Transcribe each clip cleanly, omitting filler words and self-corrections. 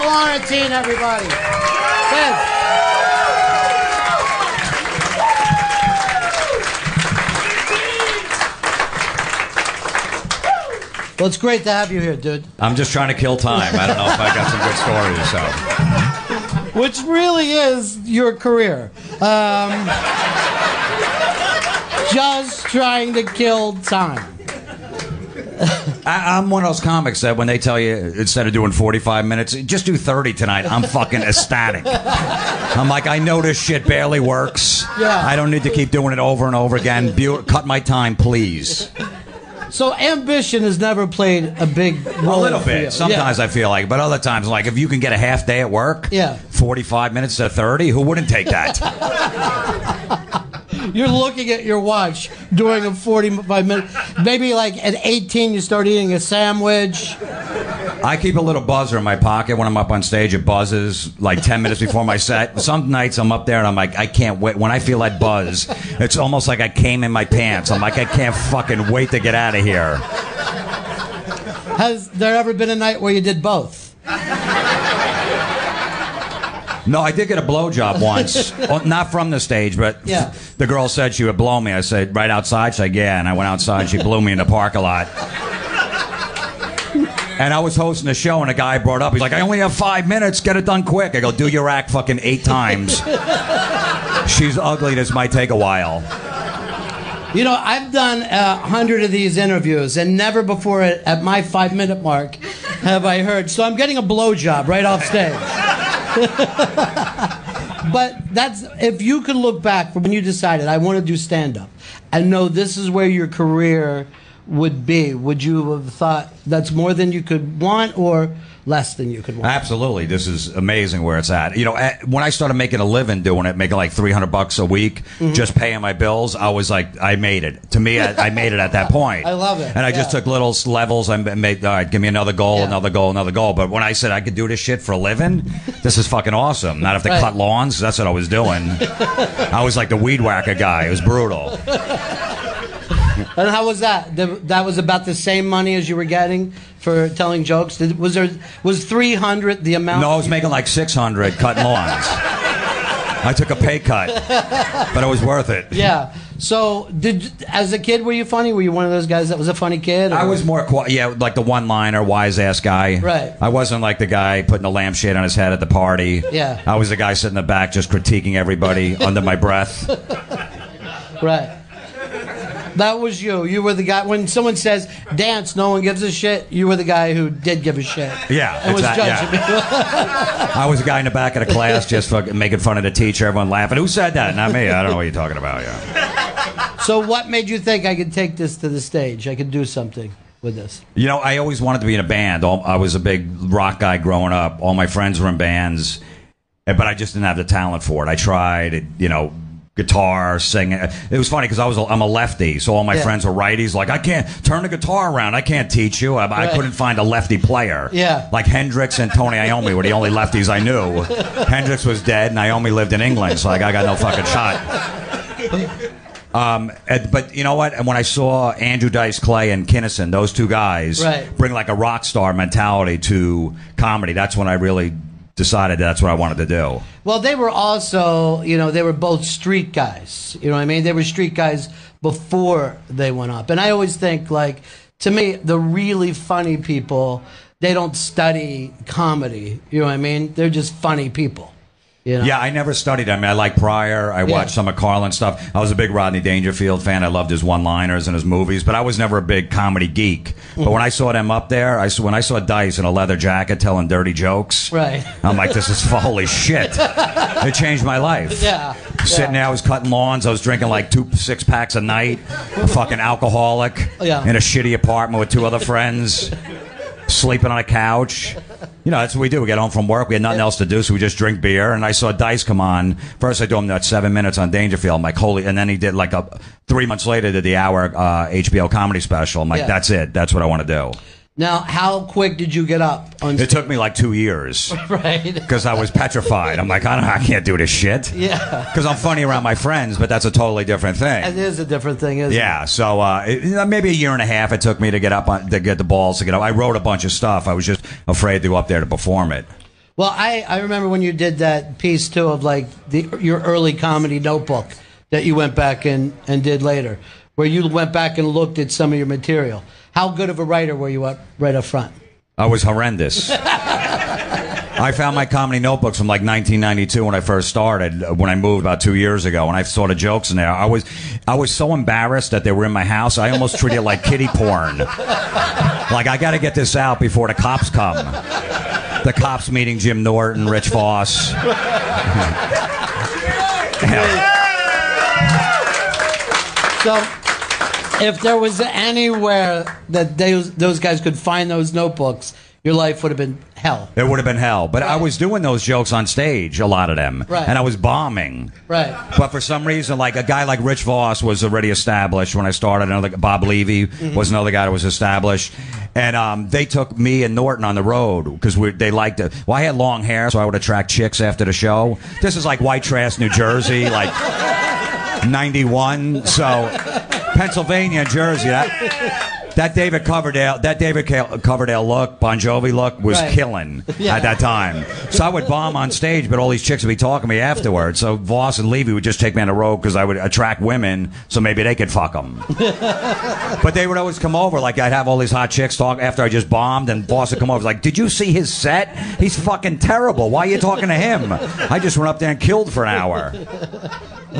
Florentine, everybody. Fez. Well, it's great to have you here, dude. I'm just trying to kill time. I don't know if I got some good stories, so. Which really is your career. Just trying to kill time. I'm one of those comics that when they tell you instead of doing 45 minutes, just do 30 tonight, I'm fucking ecstatic. I'm like, I know this shit barely works. Yeah. I don't need to keep doing it over and over again. Cut my time, please. So ambition has never played a big role. A little bit. Sometimes I feel like, but other times, like if you can get a half day at work, 45 minutes to 30, who wouldn't take that? You're looking at your watch during a 45 minute. Maybe like at 18 you start eating a sandwich. I keep a little buzzer in my pocket when I'm up on stage. It buzzes like 10 minutes before my set. Some nights I'm up there and I'm like, I can't wait. When I feel that buzz, it's almost like I came in my pants. I'm like, I can't fucking wait to get out of here. Has there ever been a night where you did both? No, I did get a blowjob once. Not from the stage, but the girl said she would blow me. I said, right outside? She's like, yeah. And I went outside and she blew me in the parking lot. And I was hosting a show and a guy brought up, he's like, I only have 5 minutes, get it done quick. I go, do your act fucking 8 times. She's ugly, this might take a while. You know, I've done 100 of these interviews and never before at my 5-minute mark have I heard, so I'm getting a blowjob right off stage. But that's, if you could look back from when you decided, I want to do stand-up, and know this is where your career would be, would you have thought that's more than you could want or less than you could want? Absolutely. This is amazing where it's at. You know, when I started making a living doing it, making like $300 a week, just paying my bills, I was like, I made it. To me, I made it at that point. I love it. And I just took little levels and made, all right, give me another goal, another goal, another goal. But when I said I could do this shit for a living, this is fucking awesome. Not have to cut lawns. That's what I was doing. I was like the weed whacker guy. It was brutal. And how was that? That was about the same money as you were getting for telling jokes? Was 300 the amount? No, I was making like 600 cutting lawns. I took a pay cut, but it was worth it. Yeah. So, as a kid, were you funny? Were you one of those guys that was a funny kid? Or? I was more, like the one-liner, wise-ass guy. Right. I wasn't like the guy putting a lampshade on his head at the party. Yeah. I was the guy sitting in the back just critiquing everybody under my breath. Right. That was you. You were the guy. When someone says dance, no one gives a shit. You were the guy who did give a shit. Yeah, and was judging people. I was the guy in the back of the class just making fun of the teacher. Everyone laughing. Who said that? Not me. I don't know what you're talking about. Yeah. So, what made you think I could take this to the stage? I could do something with this. You know, I always wanted to be in a band. I was a big rock guy growing up. All my friends were in bands, but I just didn't have the talent for it. I tried. You know. Guitar, singing. It was funny because I'm a lefty, so all my friends were righties. Like, I can't turn the guitar around. I can't teach you. I couldn't find a lefty player. Yeah. Like Hendrix and Tony Iommi were the only lefties I knew. Hendrix was dead, and Iommi lived in England, so like I got no fucking shot. But you know what? And when I saw Andrew Dice Clay and Kinnison, those two guys bring like a rock star mentality to comedy, that's when I really decided that's what I wanted to do. Well, they were also, you know, they were both street guys. You know what I mean? They were street guys before they went up. And I always think, like, to me, the really funny people, they don't study comedy. You know what I mean? They're just funny people. You know? Yeah, I never studied. I mean, I like Pryor. I watched some of Carlin's stuff. I was a big Rodney Dangerfield fan. I loved his one-liners and his movies, but I was never a big comedy geek. But when I saw them up there, when I saw Dice in a leather jacket telling dirty jokes, I'm like, this is holy shit. It changed my life. Yeah. Sitting there, I was cutting lawns. I was drinking like 2 6-packs a night. A fucking alcoholic in a shitty apartment with 2 other friends. Sleeping on a couch. You know, that's what we do. We get home from work. We had nothing else to do, so we just drink beer. And I saw Dice come on. First, I do him that 7 minutes on Dangerfield. I'm like, holy. And then he did like 3 months later, did the hour HBO comedy special. I'm like, that's it. That's what I want to do. Now, how quick did you get up on stage? It took me like 2 years. Right. Because I was petrified. I'm like, I can't do this shit. Yeah. Because I'm funny around my friends, but that's a totally different thing. It is a different thing, isn't it? Yeah. So maybe a year and a half it took me to get up, to get the balls to get up. I wrote a bunch of stuff. I was just afraid to go up there to perform it. Well, I remember when you did that piece too of like your early comedy notebook that you went back and did later, where you went back and looked at some of your material. How good of a writer were you right up front? I was horrendous. I found my comedy notebooks from like 1992 when I first started, when I moved about 2 years ago, and I saw the jokes in there. I was so embarrassed that they were in my house. I almost treated it like kiddie porn. Like, I got to get this out before the cops come. The cops meeting Jim Norton, Rich Voss. So, if there was anywhere that those guys could find those notebooks, your life would have been hell. It would have been hell. But right. I was doing those jokes on stage, a lot of them. Right. And I was bombing. Right. But for some reason, like a guy like Rich Voss was already established when I started. Another Bob Levy was another guy that was established. And they took me and Norton on the road because they liked it. Well, I had long hair, so I would attract chicks after the show. This is like white trash, New Jersey, like 91. So Pennsylvania and Jersey, that David Coverdale look, Bon Jovi look, was killing at that time. So I would bomb on stage, but all these chicks would be talking to me afterwards. So Voss and Levy would just take me on the road because I would attract women, so maybe they could fuck them. But they would always come over, like I'd have all these hot chicks talk after I just bombed, and Voss would come over like, "Did you see his set? He's fucking terrible. Why are you talking to him? I just went up there and killed for an hour."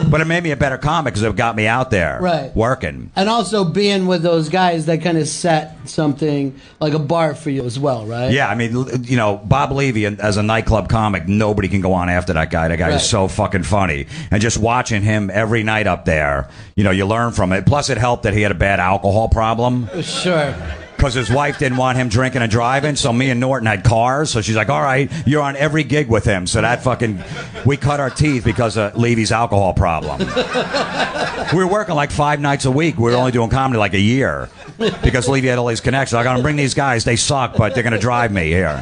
But it made me a better comic because it got me out there working. And also being with those guys that kind of set something like a bar for you as well, right? Yeah, I mean, you know, Bob Levy, as a nightclub comic, nobody can go on after that guy. That guy is so fucking funny. And just watching him every night up there, you know, you learn from it. Plus, it helped that he had a bad alcohol problem. Sure. Because his wife didn't want him drinking and driving, so me and Norton had cars. So she's like, "All right, you're on every gig with him." So that fucking, we cut our teeth because of Levy's alcohol problem. We were working like 5 nights a week. We were only doing comedy like a year because Levy had all these connections. I got to bring these guys. They suck, but they're going to drive me here.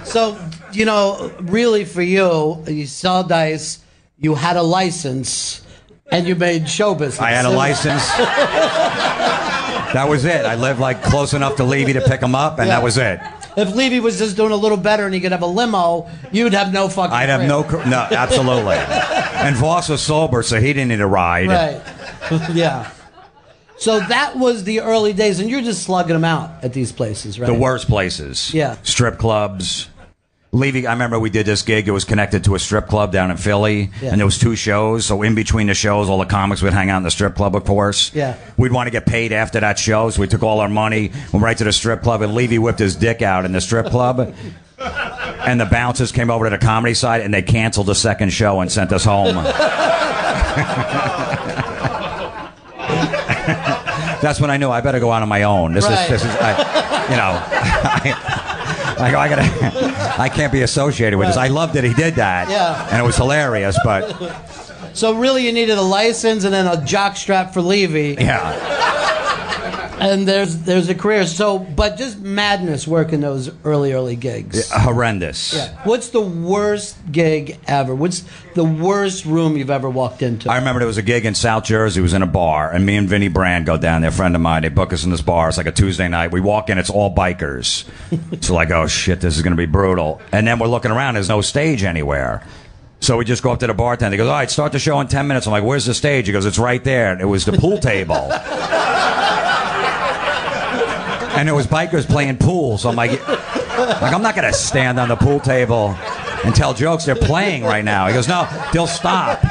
So, you know, really for you saw dice, you had a license, and you made show business. I had a license. That was it. I lived like close enough to Levy to pick him up, and that was it. If Levy was just doing a little better and he could have a limo, you'd have no fucking I'd have no, absolutely. And Voss was sober, so he didn't need a ride. Right. Yeah. So that was the early days, and you're just slugging them out at these places, right? The worst places. Yeah. Strip clubs. Levy, I remember we did this gig. It was connected to a strip club down in Philly, and there was 2 shows. So in between the shows, all the comics would hang out in the strip club, of course. Yeah. We'd want to get paid after that show, so we took all our money, went right to the strip club, and Levy whipped his dick out in the strip club. And the bouncers came over to the comedy side, and they canceled the second show and sent us home. That's when I knew I better go out on my own. This is, you know. I can't be associated with this. I loved that he did that, and it was hilarious. But so really, you needed a license and then a jock strap for Levy. Yeah. And there's a career. So, but just madness working those early gigs. Horrendous. Yeah. What's the worst gig ever? What's the worst room you've ever walked into? I remember there was a gig in South Jersey. It was in a bar, and me and Vinny Brand go down there, a friend of mine. They book us in this bar. It's like a Tuesday night. We walk in, it's all bikers. So like, oh shit, this is going to be brutal. And then we're looking around. There's no stage anywhere. So we just go up to the bartender. He goes, "All right, start the show in 10 minutes." I'm like, "Where's the stage?" He goes, "It's right there." And it was the pool table. And there was bikers playing pool. So I'm like, I'm not going to stand on the pool table and tell jokes. They're playing right now. He goes, "No, they'll stop.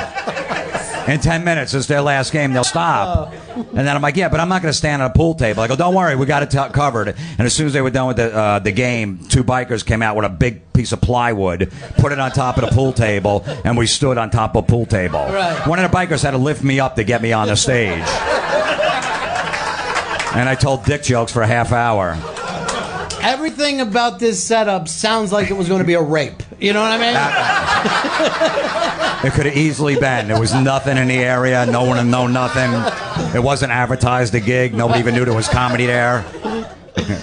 In 10 minutes, it's their last game. They'll stop." And then I'm like, "Yeah, but I'm not going to stand on a pool table." I go, "Don't worry, we got it covered." And as soon as they were done with the game, 2 bikers came out with a big piece of plywood, put it on top of the pool table, and we stood on top of the pool table. Right. One of the bikers had to lift me up to get me on the stage. And I told dick jokes for a half hour. Everything about this setup sounds like it was going to be a rape. You know what I mean? It could have easily been. There was nothing in the area. No one had known nothing. It wasn't advertised, a gig. Nobody even knew there was comedy there.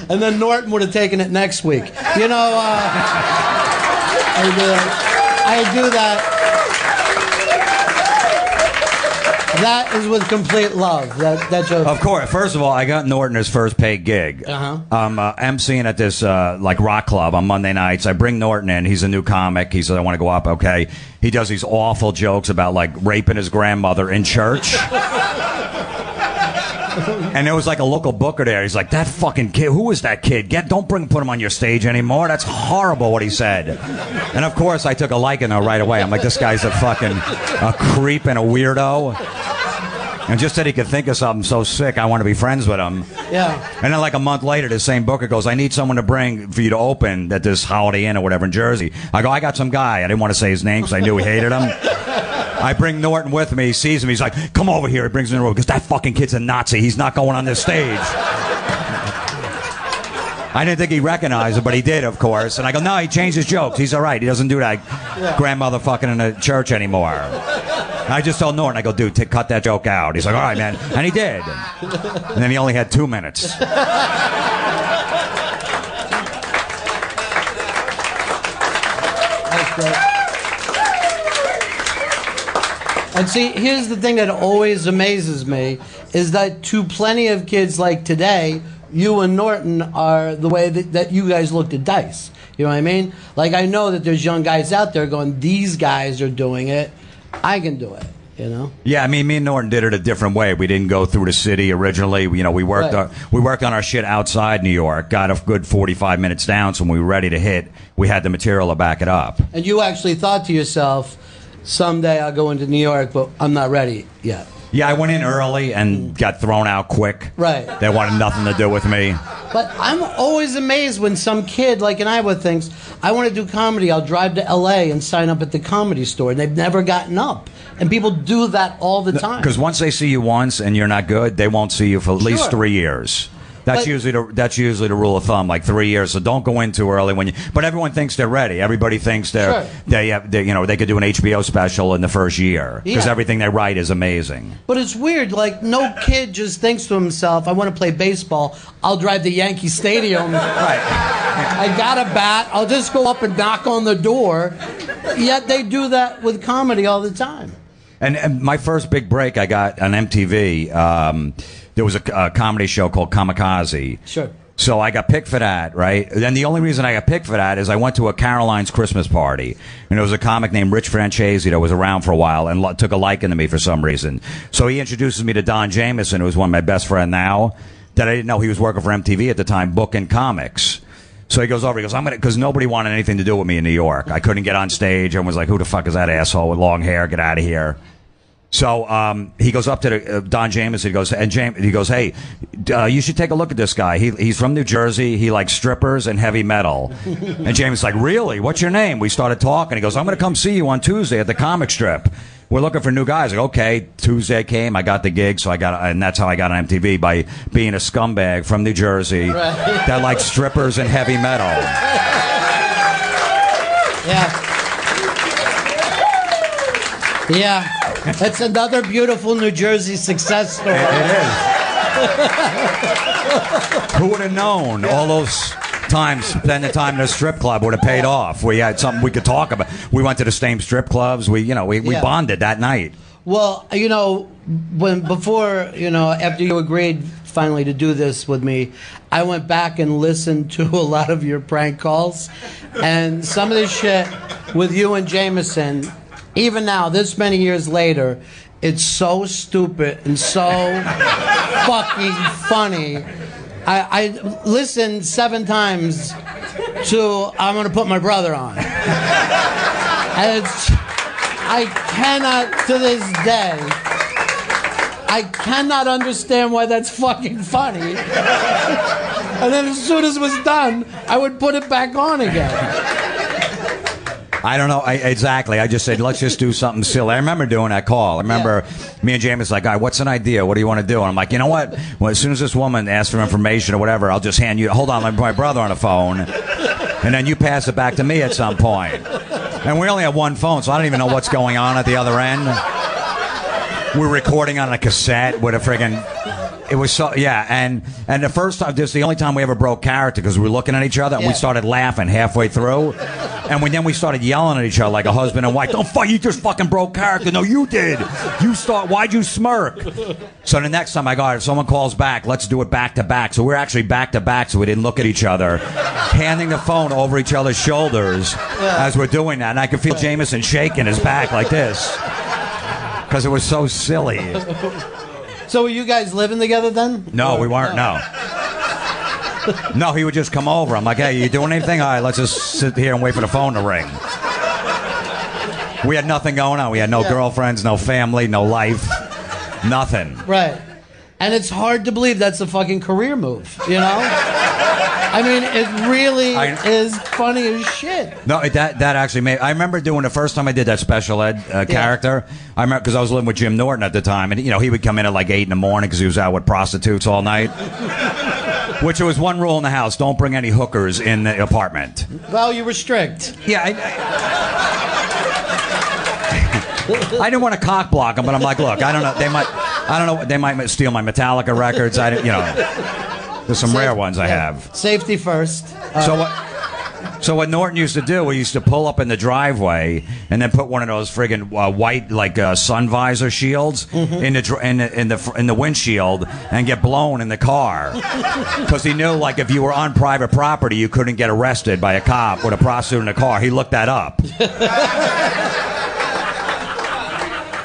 And then Norton would have taken it next week. You know, I do that. That is with complete love. That joke. Of course. First of all, I got Norton his first paid gig. I'm emceeing at this like rock club on Monday nights. I bring Norton in. He's a new comic. He said, I want to go up. Okay. He does these awful jokes about like raping his grandmother in church. And there was like a local booker there. He's like, that fucking kid, who is that kid? Don't put him on your stage anymore. That's horrible what he said. And of course I took a liking to right away. I'm like, this guy's a creep and a weirdo. And just that he could think of something so sick, I want to be friends with him. Yeah. And then like a month later, the same booker goes, I need someone to bring for you to open at this Holiday Inn or whatever in Jersey. I go, I got some guy. I didn't want to say his name because I knew he hated him. I bring Norton with me. He sees him. He's like, come over here. He brings me in the room because that fucking kid's a Nazi. He's not going on this stage. I didn't think he recognized it, but he did, of course. And I go, no, he changed his jokes. He's all right. He doesn't do that grandmother fucking in the church anymore. And I just told Norton, I go, dude, cut that joke out. He's like, all right, man. And he did. And then he only had 2 minutes. That's great. And see, here's the thing that always amazes me, is that to plenty of kids like today, you and Norton are the way that you guys looked at Dice. You know what I mean? Like, I know that there's young guys out there going, these guys are doing it, I can do it, you know? Yeah, I mean, me and Norton did it a different way. We didn't go through the city originally. We worked on our shit outside New York, got a good 45 minutes down, so when we were ready to hit, we had the material to back it up. And you actually thought to yourself, someday I'll go into New York, but I'm not ready yet. Yeah, I went in early and got thrown out quick. Right. They wanted nothing to do with me. But I'm always amazed when some kid like in Iowa thinks, I want to do comedy, I'll drive to L.A. and sign up at the Comedy Store. And they've never gotten up. And people do that all the time. Because once they see you once and you're not good, they won't see you for at least 3 years. That's usually the rule of thumb, like 3 years. So don't go in too early but everyone thinks they're ready. Everybody thinks they could do an HBO special in the first year because everything they write is amazing. But it's weird. Like, no kid just thinks to himself, I want to play baseball. I'll drive to Yankee Stadium. Right. I got a bat. I'll just go up and knock on the door. Yet they do that with comedy all the time. And my first big break I got on MTV. There was a comedy show called Kamikaze. Sure. So I got picked for that, right? Then the only reason I got picked for that is I went to a Caroline's Christmas party. And there was a comic named Rich Francesi that was around for a while and took a liking to me for some reason. So he introduces me to Don Jameson, who's one of my best friends now, that I didn't know he was working for MTV at the time, booking comics. So he goes over, because nobody wanted anything to do with me in New York. I couldn't get on stage. Everyone was like, who the fuck is that asshole with long hair? Get out of here. So he goes up to Don Jameson. He goes, hey, you should take a look at this guy. He's from New Jersey. He likes strippers and heavy metal. And Jameson's like, really? What's your name? We started talking. He goes, I'm going to come see you on Tuesday at the comic strip. We're looking for new guys. Like, okay. Tuesday came. I got the gig, and that's how I got on MTV, by being a scumbag from New Jersey that likes strippers and heavy metal. Yeah. It's another beautiful New Jersey success story. It is. Who would have known all those times, spending the time in a strip club would have paid off. We had something we could talk about. We went to the same strip clubs. We bonded that night. Well, after you agreed finally to do this with me, I went back and listened to a lot of your prank calls. And some of the shit with you and Jameson, even now, this many years later, it's so stupid and so fucking funny. I listened 7 times to I'm going to put my brother on. And I cannot, to this day, I cannot understand why that's fucking funny. And then as soon as it was done, I would put it back on again. I don't know exactly. I just said, let's just do something silly. I remember doing that call. I remember me and James like, all right, what's an idea? What do you want to do? And I'm like, you know what? Well, as soon as this woman asks for information or whatever, I'll just hand you, hold on, let me put my brother on the phone. And then you pass it back to me at some point. And we only have one phone, so I don't even know what's going on at the other end. We're recording on a cassette with a friggin'... It was so, and the first time, this is the only time we ever broke character, because we were looking at each other and we started laughing halfway through. And then we started yelling at each other like a husband and wife. Don't fuck, you just fucking broke character. No, you did. Why'd you smirk? So the next time I go, if someone calls back, let's do it back to back. So we're actually back to back, so we didn't look at each other, handing the phone over each other's shoulders as we're doing that. And I could feel Jameson shaking his back like this because it was so silly. So were you guys living together then? No, we weren't. No. No, he would just come over. I'm like, hey, you doing anything? All right, let's just sit here and wait for the phone to ring. We had nothing going on. We had no girlfriends, no family, no life, nothing. Right. And it's hard to believe that's a fucking career move, you know? I mean, it really is funny as shit. No, that actually made... I remember doing the first time I did that special ed character. I remember because I was living with Jim Norton at the time, and he would come in at like 8 in the morning because he was out with prostitutes all night. Which there was one rule in the house: don't bring any hookers in the apartment. Well, you were strict. Yeah, I didn't want to cock block them, but I'm like, look, I don't know. They might steal my Metallica records. There's some rare ones I have. Safety first. So what Norton used to do, we used to pull up in the driveway and then put one of those friggin' white sun visor shields in the windshield and get blown in the car, because he knew like if you were on private property you couldn't get arrested by a cop with a prostitute in the car. He looked that up.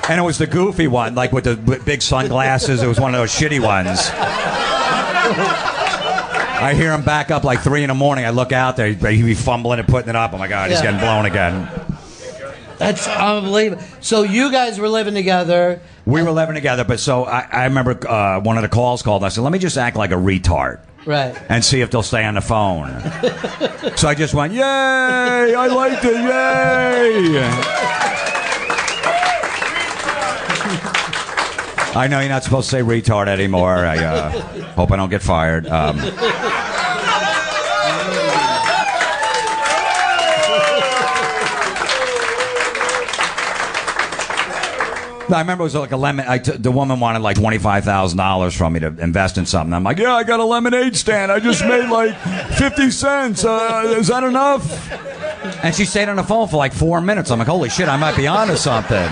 And it was the goofy one, like with the big sunglasses. It was one of those shitty ones. I hear him back up like 3 in the morning. I look out there. He'd be fumbling and putting it up. Oh, my God, he's getting blown again. That's unbelievable. So you guys were living together. We were living together, but so I remember one of the calls called, and I said, let me just act like a retard. Right. And see if they'll stay on the phone. So I just went, yay, I liked it, yay. I know you're not supposed to say retard anymore. I hope I don't get fired. I remember it was like a lemon. The woman wanted like $25,000 from me to invest in something. I'm like, yeah, I got a lemonade stand. I just made like 50 cents. Is that enough? And she stayed on the phone for like 4 minutes. I'm like, holy shit, I might be onto something.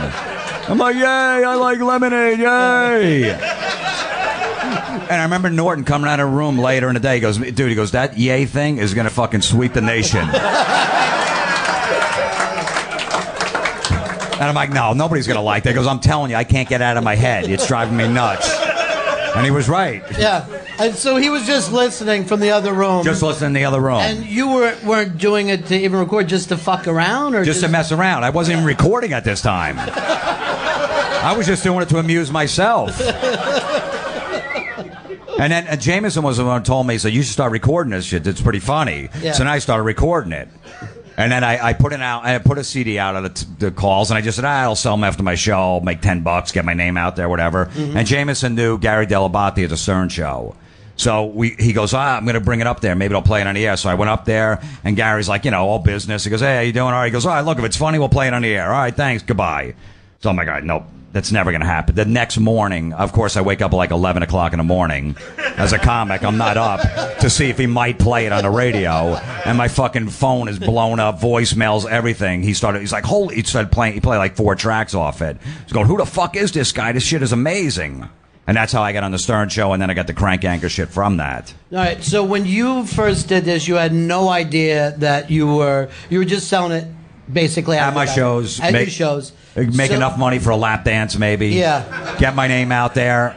I'm like, yay, I like lemonade, yay. And I remember Norton coming out of the room later in the day. He goes, dude, that yay thing is going to fucking sweep the nation. And I'm like, no, nobody's going to like that. He goes, I'm telling you, I can't get out of my head. It's driving me nuts. And he was right. Yeah. And so he was just listening from the other room. Just listening in the other room. And you weren't doing it to even record, just to fuck around? Or just to mess around. I wasn't even recording at this time. I was just doing it to amuse myself. And then Jameson was the one who told me, so you should start recording this shit. It's pretty funny. Yeah. So then I started recording it. And then I put it out. I put a CD out of the calls, and I just said, I'll sell them after my show. I'll make $10, get my name out there, whatever. Mm-hmm. And Jameson knew Gary Delabate at the Stern Show. So he goes, I'm going to bring it up there. Maybe I'll play it on the air. So I went up there, and Gary's like, all business. He goes, hey, how you doing? All right. He goes, all right, look, if it's funny, we'll play it on the air. All right, thanks, goodbye. So I'm like, all right, nope. That's never going to happen. The next morning, of course, I wake up at like 11 o'clock in the morning. As a comic, I'm not up to see if he might play it on the radio. And my fucking phone is blown up, voicemails, everything. He's like, holy, he started playing. He played like 4 tracks off it. He's going, who the fuck is this guy? This shit is amazing. And that's how I got on the Stern Show, and then I got the Crank Anchor shit from that. All right, so when you first did this, you had no idea that you were just selling it basically at my shows. At your shows. Make enough money for a lap dance, maybe. Yeah. Get my name out there.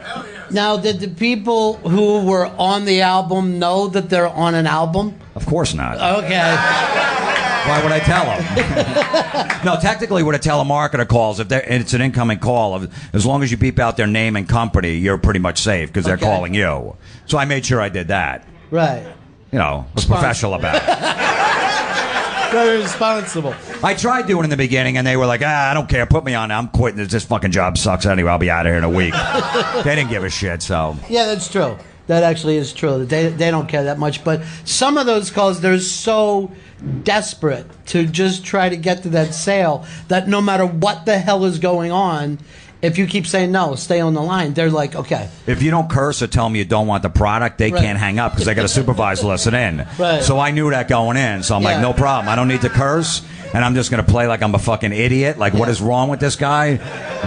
Now, did the people who were on the album know that they're on an album? Of course not. Okay. Why would I tell them? No, technically, what a telemarketer calls, if it's an incoming call, as long as you beep out their name and company, you're pretty much safe because they're calling you. So I made sure I did that. Right. Was professional about it. Very responsible. I tried doing it in the beginning, and they were like, I don't care. Put me on. I'm quitting. This fucking job sucks anyway. I'll be out of here in a week. They didn't give a shit, so. Yeah, that's true. That actually is true. They don't care that much. But some of those calls, they're so desperate to just try to get to that sale that no matter what the hell is going on, if you keep saying no, stay on the line, they're like, okay. If you don't curse or tell them you don't want the product, they can't hang up because they got a supervisor listen in. Right. So I knew that going in. So I'm like, no problem. I don't need to curse. And I'm just going to play like I'm a fucking idiot. Like, what is wrong with this guy?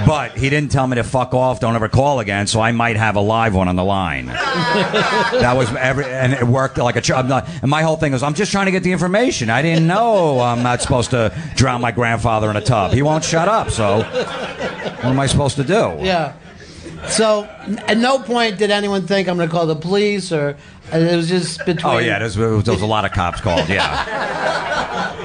But he didn't tell me to fuck off, don't ever call again, so I might have a live one on the line. That was and it worked like a and my whole thing was, I'm just trying to get the information. I didn't know I'm not supposed to drown my grandfather in a tub. He won't shut up, so what am I supposed to do? Yeah. So, at no point did anyone think I'm going to call the police, or it was just between... Oh, yeah, there was a lot of cops called, yeah.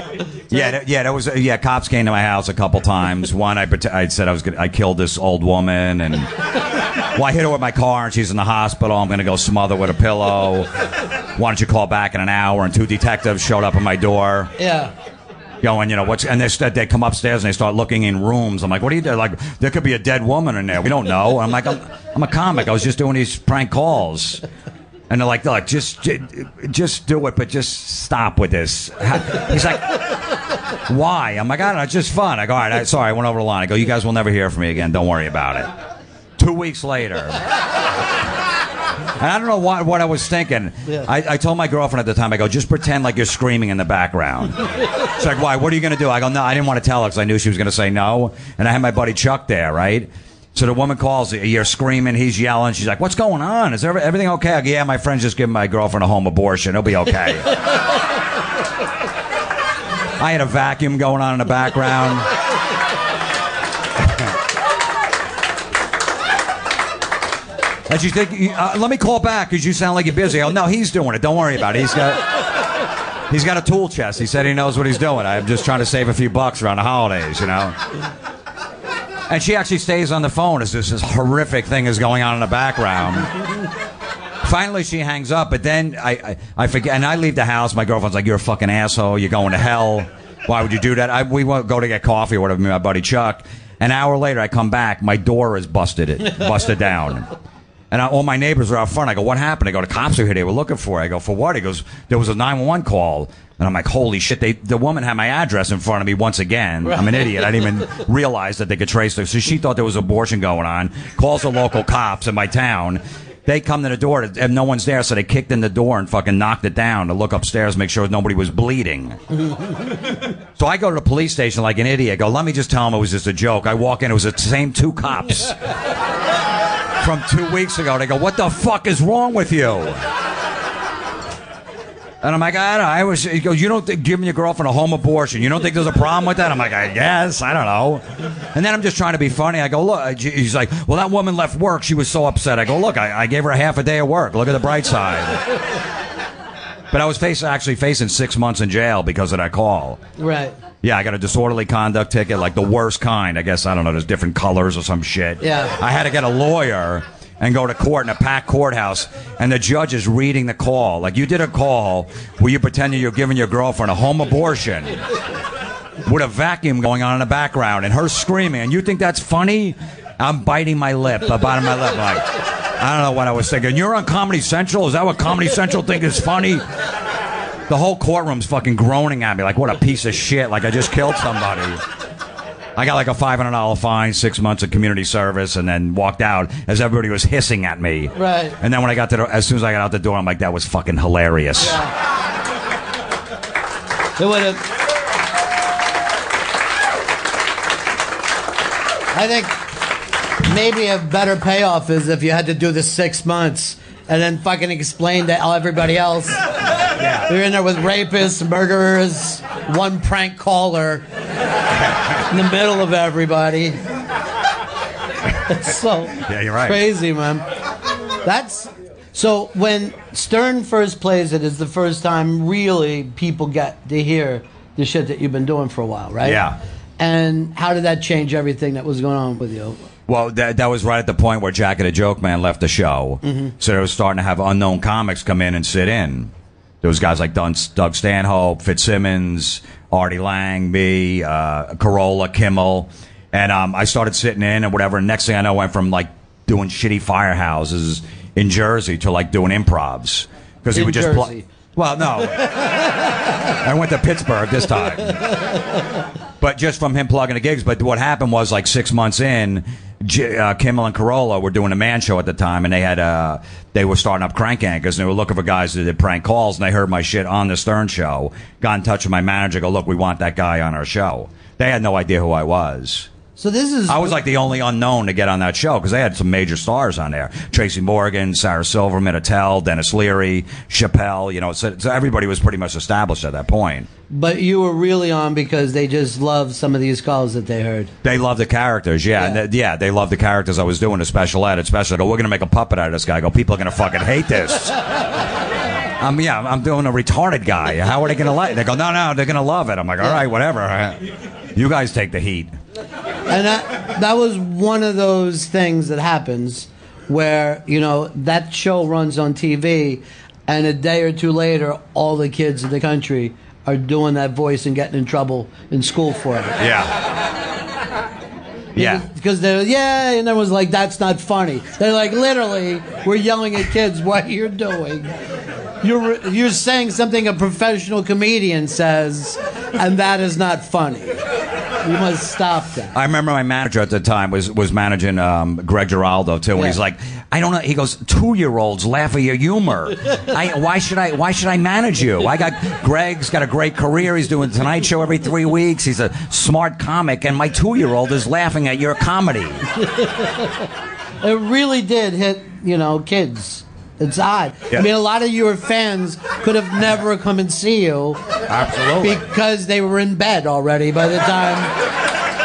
There was cops came to my house a couple times. One, I said I killed this old woman, and I hit her with my car, and she's in the hospital. I'm going to go smother with a pillow. Why don't you call back in an hour? And 2 detectives showed up at my door. Yeah. Going, and they come upstairs and they start looking in rooms. I'm like, what are you doing? Like, there could be a dead woman in there. We don't know. I'm like, I'm a comic. I was just doing these prank calls. And they're like, look, just do it, but just stop with this. He's like, why? I'm like, I don't know, it's just fun. I go, all right, sorry, I went over the line. I go, you guys will never hear from me again. Don't worry about it. 2 weeks later. And I don't know what I was thinking. Yeah. I told my girlfriend at the time, I go, just pretend like you're screaming in the background. She's like, why? What are you going to do? I go, no, I didn't want to tell her because I knew she was going to say no. And I had my buddy Chuck there, right? So the woman calls, you're screaming, he's yelling. She's like, what's going on? Is everything okay? I go, yeah, my friend's just giving my girlfriend a home abortion. It'll be okay. I had a vacuum going on in the background. And she's thinking, let me call back because you sound like you're busy. Oh, no, he's doing it. Don't worry about it. He's got a tool chest. He said he knows what he's doing. I'm just trying to save a few bucks around the holidays, you know. And she actually stays on the phone as this horrific thing is going on in the background. Finally, she hangs up, but then I forget, and I leave the house. My girlfriend's like, you're a fucking asshole. You're going to hell. Why would you do that? We won't go to get coffee or whatever, me and my buddy Chuck. An hour later, I come back. My door is busted down. And all my neighbors are out front. I go, what happened? I go, the cops are here. They were looking for it. I go, for what? He goes, there was a 911 call. And I'm like, holy shit. The woman had my address in front of me once again. Right. I'm an idiot. I didn't even realize that they could trace her. So she thought there was abortion going on. Calls the local cops in my town. They come to the door and no one's there. So they kicked in the door and fucking knocked it down to look upstairs, make sure nobody was bleeding. So I go to the police station like an idiot. I go, let me just tell them it was just a joke. I walk in. It was the same 2 cops. From 2 weeks ago. They go, what the fuck is wrong with you? And I'm like, he goes, you don't think giving your girlfriend a home abortion, you don't think there's a problem with that? I'm like, I guess, I don't know. And then I'm just trying to be funny. I go, look, he's like, well, that woman left work. She was so upset. I go, look, I gave her a half a day of work. Look at the bright side. But I was actually facing 6 months in jail because of that call. Right. Yeah, I got a disorderly conduct ticket, like the worst kind. I guess, I don't know, there's different colors or some shit. Yeah. I had to get a lawyer and go to court in a packed courthouse, and the judge is reading the call. Like, you did a call where you pretended you're giving your girlfriend a home abortion with a vacuum going on in the background and her screaming, and you think that's funny? I'm biting my lip, the bottom of my lip, like, I don't know what I was thinking. You're on Comedy Central? Is that what Comedy Central think is funny? The whole courtroom's fucking groaning at me like, what a piece of shit, like I just killed somebody. I got like a $500 fine, 6 months of community service, and then walked out as everybody was hissing at me. Right. And then when I got as soon as I got out the door, I'm like, that was fucking hilarious. Yeah. It would have. I think maybe a better payoff is if you had to do the 6 months and then fucking explain to everybody else. Yeah. You're in there with rapists, murderers, one prank caller. In the middle of everybody. It's so you're right. Crazy, man. So when Stern first plays it is the first time really people get to hear the shit that you've been doing for a while, right? Yeah. And how did that change everything that was going on with you? Well, that was right at the point where Jack and the Joke Man left the show. Mm-hmm. So they were starting to have unknown comics come in and sit in. There was guys like Doug Stanhope, Fitzsimmons, Artie Lang, me, Carolla, Kimmel, and I started sitting in and whatever. And next thing I know, I went from like doing shitty firehouses in Jersey to like doing improvs because he would just play. Well, no, I went to Pittsburgh this time, but just from him plugging the gigs. But what happened was like 6 months in, Kimmel and Carolla were doing a man show at the time, and they were starting up Crank Anchors, and they were looking for guys that did prank calls, and they heard my shit on the Stern Show. Got in touch with my manager, go, look, we want that guy on our show. They had no idea who I was. So I was like the only unknown to get on that show because they had some major stars on there: Tracy Morgan, Sarah Silverman, Attell, Dennis Leary, Chappelle. You know, so everybody was pretty much established at that point. But you were really on because they just loved some of these calls that they heard. They loved the characters, yeah. And they loved the characters I was doing, the special ed, especially. We're going to make a puppet out of this guy. I go, people are going to fucking hate this. I'm doing a retarded guy. How are they going to like it? They go, no, they're going to love it. I'm like, all right, whatever. You guys take the heat. And that was one of those things that happens where, you know, that show runs on TV, and a day or two later, all the kids in the country are doing that voice and getting in trouble in school for it. Yeah. Because they're, and everyone's like, that's not funny. They're like, literally, we're yelling at kids what you're doing. You're saying something a professional comedian says, and that is not funny. You must stop that. I remember my manager at the time was managing Greg Giraldo too, and he's like, I don't know. He goes, 2-year-olds laugh at your humor. Why should I manage you? Greg's got a great career. He's doing Tonight Show every 3 weeks. He's a smart comic, and my 2-year-old is laughing at your comedy. It really did hit, you know, kids. It's odd. Yeah. I mean, a lot of your fans could have never come and see you. Absolutely. Because they were in bed already by the time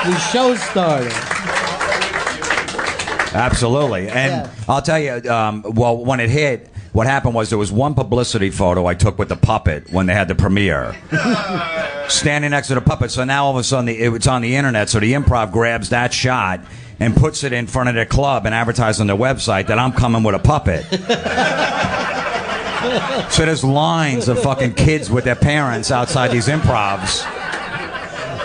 the show started. Absolutely. And I'll tell you, well, when it hit, what happened was there was one publicity photo I took with the puppet when they had the premiere. Standing next to the puppet. So now all of a sudden it's on the internet, so the Improv grabs that shot and puts it in front of their club and advertises on their website that I'm coming with a puppet. So there's lines of fucking kids with their parents outside these improvs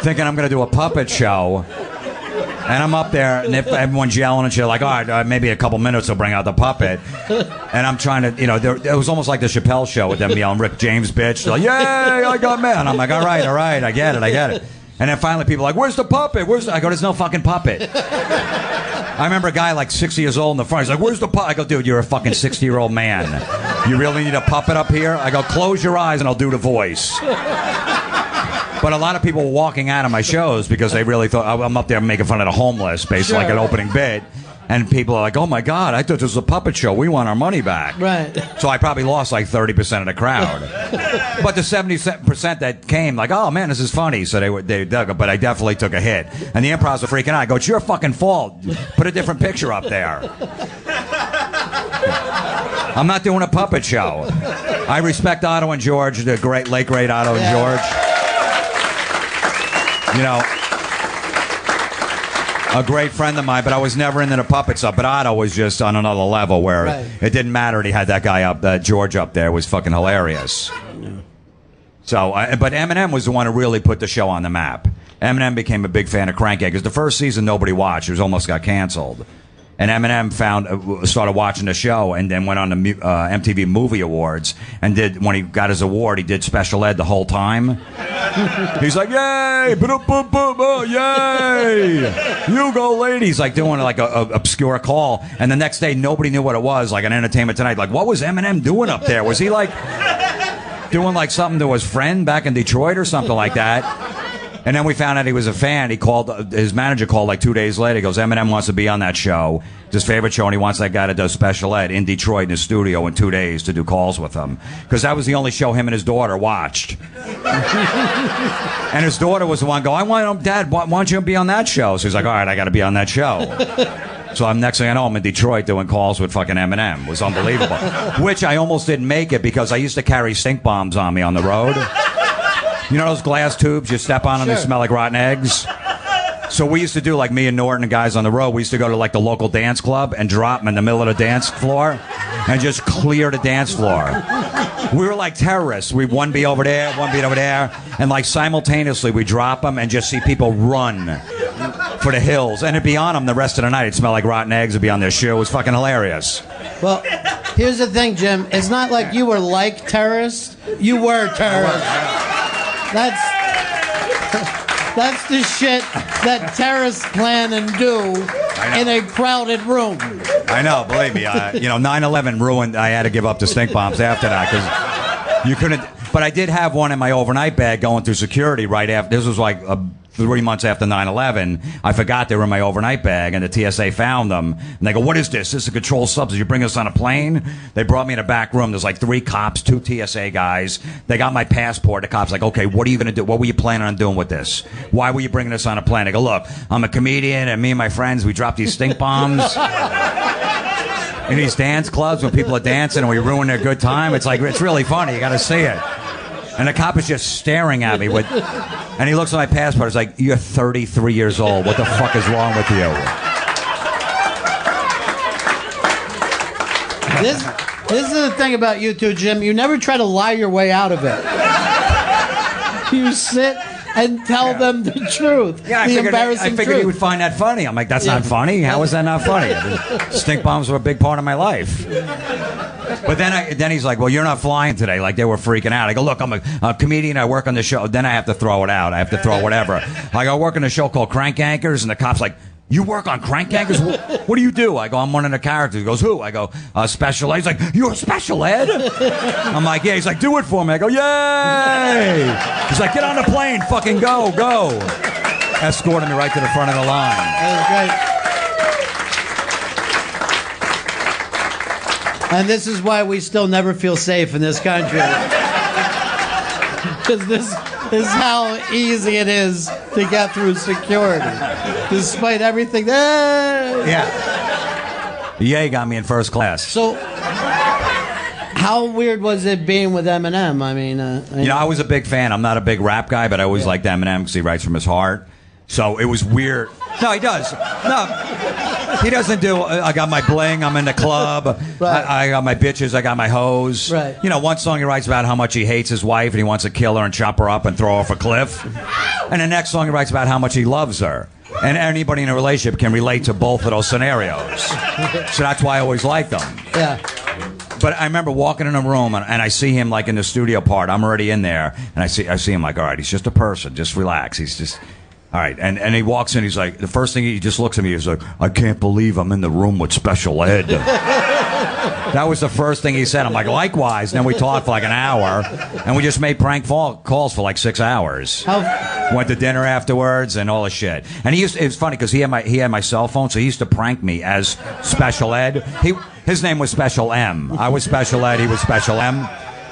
thinking I'm going to do a puppet show. And I'm up there, and if everyone's yelling and shit, like, all right, maybe a couple minutes they'll bring out the puppet. And I'm trying to, you know, it was almost like the Chappelle Show with them yelling, Rick James, bitch. They're like, yay, I got man. And I'm like, all right, I get it. And then finally people are like, where's the puppet? I go, there's no fucking puppet. I remember a guy like 60 years old in the front. He's like, where's the puppet? I go, dude, you're a fucking 60-year-old man. You really need a puppet up here? I go, close your eyes and I'll do the voice. But a lot of people were walking out of my shows because they really thought I'm up there making fun of the homeless, basically, like an opening bit. And people are like, oh, my God, I thought this was a puppet show. We want our money back. Right. So I probably lost like 30% of the crowd. But the 70% that came, like, oh, man, this is funny. So they dug it. But I definitely took a hit. And the improvs were freaking out. I go, it's your fucking fault. Put a different picture up there. I'm not doing a puppet show. I respect Otto and George, the late great Otto and George. You know, a great friend of mine, but I was never into the puppet stuff. But Otto was just on another level where it didn't matter. And he had that guy up, George up there, was fucking hilarious. Yeah. So, but Eminem was the one who really put the show on the map. Eminem became a big fan of Crank Anchors. The first season nobody watched; it almost got canceled. And Eminem started watching the show, and then went on the MTV Movie Awards, and when he got his award, he did special ed the whole time. He's like, yay, yay, you go, ladies, like doing like a obscure call, and the next day nobody knew what it was, like an Entertainment Tonight, like what was Eminem doing up there? Was he like doing like something to his friend back in Detroit or something like that? And then we found out he was a fan. He called, his manager called like 2 days later. He goes, Eminem wants to be on that show. It's his favorite show, and he wants that guy that does special ed in Detroit in his studio in 2 days to do calls with him. Because that was the only show him and his daughter watched. And his daughter was the one going, I want him, Dad, why don't you be on that show? So he's like, all right, I got to be on that show. So next thing I know, I'm in Detroit doing calls with fucking Eminem. It was unbelievable. Which I almost didn't make it because I used to carry stink bombs on me on the road. You know those glass tubes you step on and they smell like rotten eggs? So we used to do, like me and Norton and guys on the road, we used to go to like the local dance club and drop them in the middle of the dance floor and just clear the dance floor. We were like terrorists. We'd one be over there, one be over there, and like simultaneously we drop them and just see people run for the hills. And it'd be on them the rest of the night. It'd smell like rotten eggs. It'd be on their shoe. It was fucking hilarious. Well, here's the thing, Jim. It's not like you were like terrorists. You were terrorists. That's the shit that terrorists plan and do in a crowded room. I know, believe me. 9/11 ruined. I had to give up the stink bombs after that because you couldn't. But I did have one in my overnight bag going through security right after. This was like 3 months after 9/11. I forgot they were in my overnight bag, and the TSA found them. And they go, "What is this? This is a controlled substance. You bring us on a plane?" They brought me in a back room. There's like 3 cops, 2 TSA guys. They got my passport. The cops like, "Okay, what are you going to do? What were you planning on doing with this? Why were you bringing us on a plane?" I go, "Look, I'm a comedian, and me and my friends, we drop these stink bombs." In these dance clubs when people are dancing and we ruin their good time, it's really funny. You got to see it. And the cop is just staring at me and he looks at my passport. He's like, "You're 33 years old. What the fuck is wrong with you?" This is the thing about you two, Jim. You never try to lie your way out of it. You sit and tell them the truth. Yeah, I figured he would find that funny. I'm like, that's not funny. How is that not funny? Stink bombs were a big part of my life. But then he's like, "Well, you're not flying today." Like, they were freaking out. I go, "Look, I'm a comedian. I work on the show." Then I have to throw it out. I have to throw whatever. I go work on a show called Crank Anchors, and the cop's like, "You work on Crank Anchors? What do you do?" I go, "I'm one of the characters." He goes, "Who?" I go, "Special ed." He's like, "You're a special ed?" I'm like, "Yeah." He's like, "Do it for me." I go, "Yay!" He's like, "Get on the plane. Fucking go." Escorted me right to the front of the line. That was great. And this is why we still never feel safe in this country. Because this is how easy it is to get through security. Despite everything. Yeah. Ye got me in first class. So, how weird was it being with Eminem? I mean, I was a big fan. I'm not a big rap guy, but I always liked Eminem because he writes from his heart. So it was weird. No, he does. No, he doesn't do. I got my bling. I'm in the club. Right. I got my bitches. I got my hoes. Right. One song he writes about how much he hates his wife and he wants to kill her and chop her up and throw her off a cliff. And the next song he writes about how much he loves her. And anybody in a relationship can relate to both of those scenarios. So that's why I always liked them. Yeah. But I remember walking in a room and I see him like in the studio part. I'm already in there, and I see him like, all right, he's just a person. Just relax. He's just. All right, and he walks in, he's like, the first thing he just looks at me, he's like, "I can't believe I'm in the room with special ed." That was the first thing he said. I'm like, "Likewise." And then we talked for like an hour, and we just made prank calls for like 6 hours. Went to dinner afterwards and all the shit. And it was funny because he had my cell phone, so he used to prank me as special ed. His name was Special M. I was special ed, he was Special M.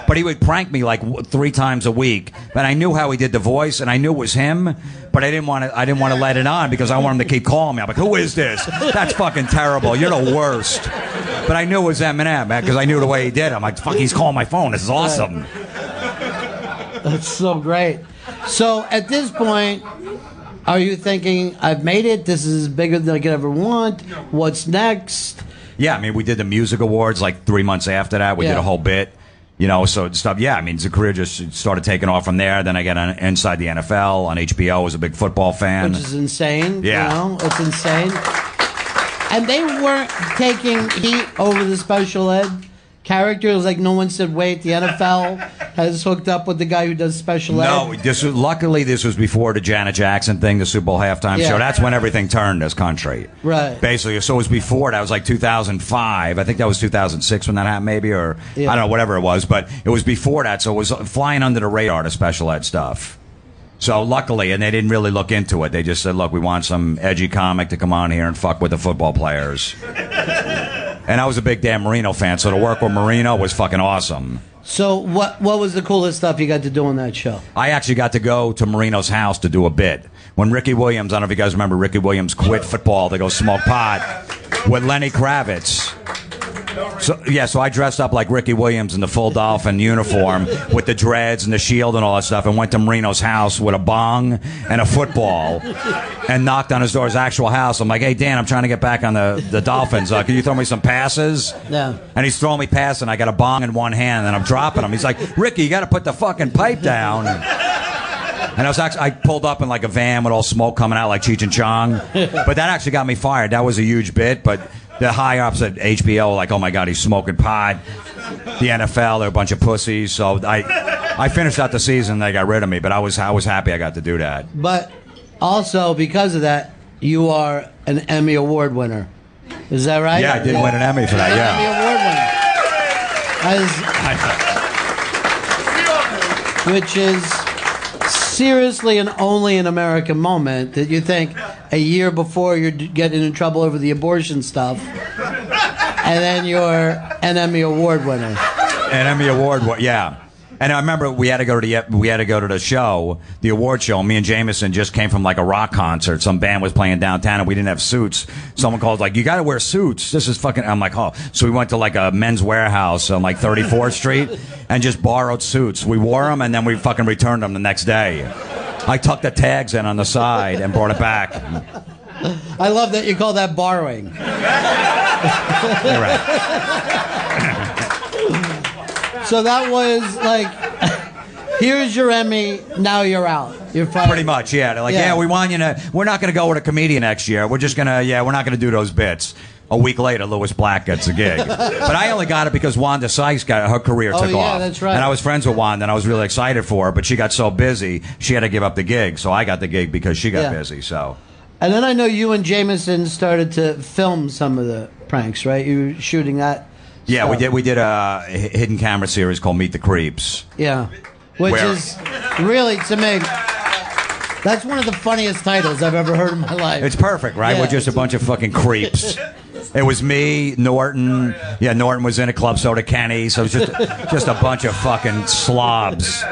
But he would prank me like 3 times a week. But I knew how he did the voice, and I knew it was him. But I didn't want to let it on because I wanted him to keep calling me. I'm like, "Who is this? That's fucking terrible. You're the worst." But I knew it was Eminem because I knew the way he did. I'm like, "Fuck, he's calling my phone. This is awesome." That's so great. So at this point, are you thinking, "I've made it. This is bigger than I could ever want. What's next?" Yeah, I mean, we did the music awards like 3 months after that. We did a whole bit. So stuff. Yeah, I mean, the career just started taking off from there. Then I got on Inside the NFL on HBO. I was a big football fan. Which is insane. Yeah. It's insane. And they weren't taking heat over the special ed character. It was like no one said, "Wait, the NFL has hooked up with the guy who does special ed." No, luckily this was before the Janet Jackson thing, the Super Bowl halftime show. That's when everything turned this country. Right. Basically, so it was before that. It was like 2005. I think that was 2006 when that happened, maybe, or I don't know, whatever it was. But it was before that, so it was flying under the radar, the special ed stuff. So luckily, and they didn't really look into it. They just said, "Look, we want some edgy comic to come on here and fuck with the football players." And I was a big Dan Marino fan, so to work with Marino was fucking awesome. So what was the coolest stuff you got to do on that show? I actually got to go to Marino's house to do a bit. When Ricky Williams, I don't know if you guys remember, Ricky Williams quit football to go smoke pot with Lenny Kravitz. So I dressed up like Ricky Williams in the full Dolphin uniform with the dreads and the shield and all that stuff, and went to Marino's house with a bong and a football and knocked on his door, his actual house. I'm like, "Hey, Dan, I'm trying to get back on the Dolphins. Can you throw me some passes?" Yeah. And he's throwing me passes, and I got a bong in one hand, and I'm dropping him. He's like, "Ricky, you got to put the fucking pipe down." And I pulled up in like a van with all smoke coming out like Cheech and Chong. But that actually got me fired. That was a huge bit, but the high-ups at HBO like, "Oh, my God, he's smoking pot." The NFL, they're a bunch of pussies. So I finished out the season. They got rid of me, but I was happy I got to do that. But Also, because of that, you are an Emmy Award winner. Is that right? Yeah, I did win an Emmy for that, yeah. Emmy Award winner. Which is seriously and only an American moment that you think a year before you're getting in trouble over the abortion stuff, and then you're an Emmy Award winner. An Emmy Award, yeah. And I remember we had to go to the show, the award show. Me and Jameson just came from like a rock concert. Some band was playing downtown, and we didn't have suits. Someone called like, "You got to wear suits. This is fucking." I'm like, "Oh." So we went to like a Men's Warehouse on like 34th Street and just borrowed suits. We wore them, and then we fucking returned them the next day. I tucked the tags in on the side and brought it back. I love that you call that borrowing. You're right. So that was like, here's your Emmy, now you're out. You're fired. Pretty much, yeah. They're like, yeah, we want you to, we're not going to go with a comedian next year. We're just going to, we're not going to do those bits. A week later, Louis Black gets a gig. But I only got it because Wanda Sykes her career took off. Yeah, that's right. And I was friends with Wanda, and I was really excited for her, but she got so busy, she had to give up the gig. So I got the gig because she got busy, so. And then I know you and Jameson started to film some of the pranks, right? You were shooting that. Yeah, we did a hidden camera series called Meet the Creeps. Yeah, which is really, to me, that's one of the funniest titles I've ever heard in my life. It's perfect, right? Yeah. We're just a bunch of fucking creeps. It was me, Norton. Yeah, Norton was in a club, so did Kenny. So it was just a bunch of fucking slobs.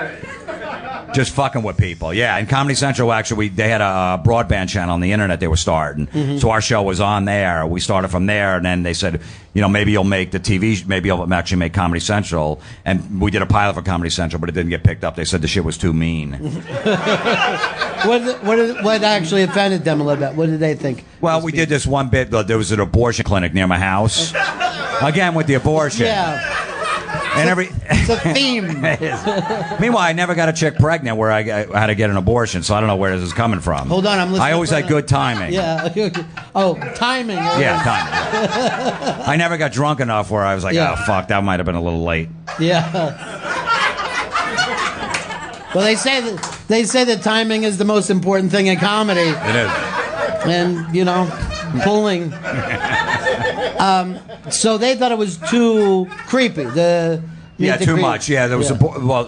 Just fucking with people, yeah. And Comedy Central, actually, they had a broadband channel on the internet they were starting. Mm-hmm. So our show was on there. We started from there, and then they said, maybe you'll make the TV, maybe you'll actually make Comedy Central. And we did a pilot for Comedy Central, but it didn't get picked up. They said the shit was too mean. What actually offended them a little bit? What did they think? Well, we did this one bit. There was an abortion clinic near my house. Again, with the abortion. Yeah. And it's a theme. Meanwhile, I never got a chick pregnant where I had to get an abortion, so I don't know where this is coming from. Hold on, I'm listening. I always had good timing. Yeah. Oh, timing. Yeah, timing. Yeah. I never got drunk enough where I was like, oh, fuck, that might have been a little late. Yeah. Well, they say that timing is the most important thing in comedy. It is. And, pulling. So they thought it was too creepy. Too much. Yeah, there was